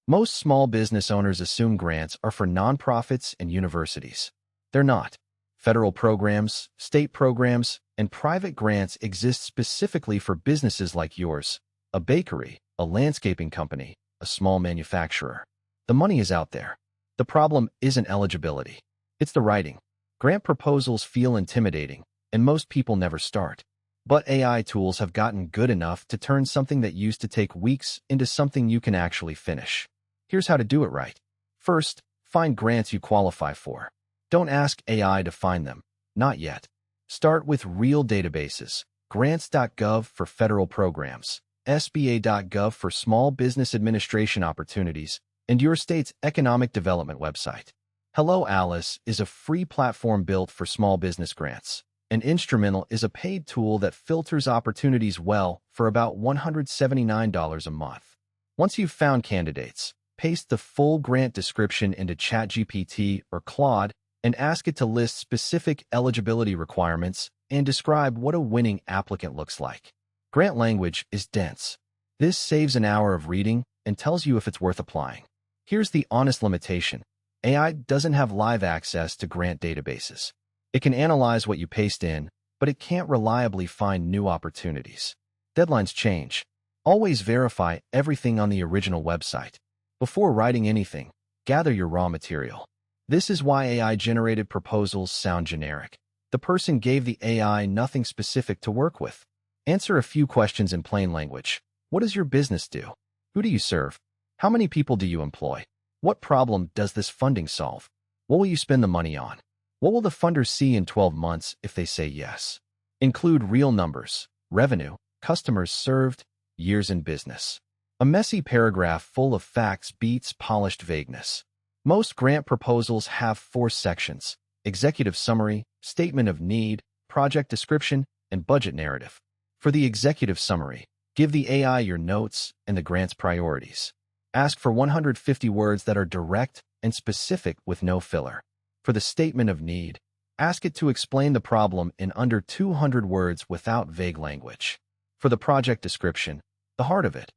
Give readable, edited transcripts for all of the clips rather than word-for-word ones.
Most small business owners assume grants are for nonprofits and universities. They're not. Federal programs, state programs, and private grants exist specifically for businesses like yours, a bakery, a landscaping company, a small manufacturer. The money is out there. The problem isn't eligibility. It's the writing. Grant proposals feel intimidating, and most people never start. But AI tools have gotten good enough to turn something that used to take weeks into something you can actually finish. Here's how to do it right. First, find grants you qualify for. Don't ask AI to find them. Not yet. Start with real databases. Grants.gov for federal programs, SBA.gov for small business administration opportunities, and your state's economic development website. Hello Alice is a free platform built for small business grants. And Instrumental is a paid tool that filters opportunities well for about $179 a month. Once you've found candidates, paste the full grant description into ChatGPT or Claude and ask it to list specific eligibility requirements and describe what a winning applicant looks like. Grant language is dense. This saves an hour of reading and tells you if it's worth applying. Here's the honest limitation. AI doesn't have live access to grant databases. It can analyze what you paste in, but it can't reliably find new opportunities. Deadlines change. Always verify everything on the original website. Before writing anything, gather your raw material. This is why AI-generated proposals sound generic. The person gave the AI nothing specific to work with. Answer a few questions in plain language. What does your business do? Who do you serve? How many people do you employ? What problem does this funding solve? What will you spend the money on? What will the funders see in 12 months if they say yes? Include real numbers, revenue, customers served, years in business. A messy paragraph full of facts beats polished vagueness. Most grant proposals have 4 sections: executive summary, statement of need, project description, and budget narrative. For the executive summary, give the AI your notes and the grant's priorities. Ask for 150 words that are direct and specific with no filler. For the statement of need, ask it to explain the problem in under 200 words without vague language. For the project description, the heart of it,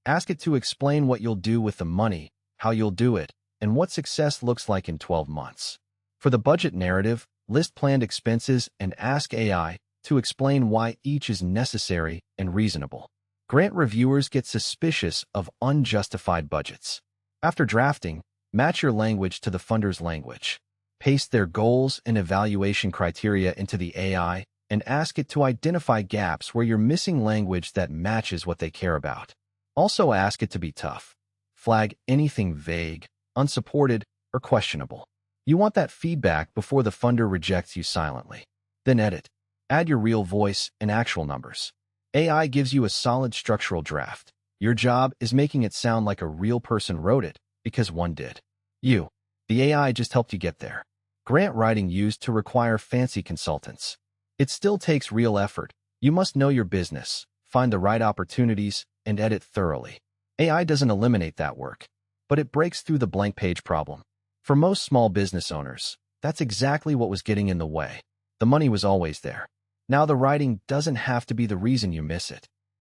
ask it to explain what you'll do with the money, how you'll do it, and what success looks like in 12 months. For the budget narrative, list planned expenses and ask AI to explain why each is necessary and reasonable. Grant reviewers get suspicious of unjustified budgets. After drafting, match your language to the funder's language. Paste their goals and evaluation criteria into the AI and ask it to identify gaps where you're missing language that matches what they care about. Also ask it to be tough. Flag anything vague, unsupported, or questionable. You want that feedback before the funder rejects you silently. Then edit. Add your real voice and actual numbers. AI gives you a solid structural draft. Your job is making it sound like a real person wrote it, because one did. The AI just helped you get there. Grant writing used to require fancy consultants. It still takes real effort. You must know your business, find the right opportunities, and edit thoroughly. AI doesn't eliminate that work, but it breaks through the blank page problem. For most small business owners, that's exactly what was getting in the way. The money was always there. Now the writing doesn't have to be the reason you miss it.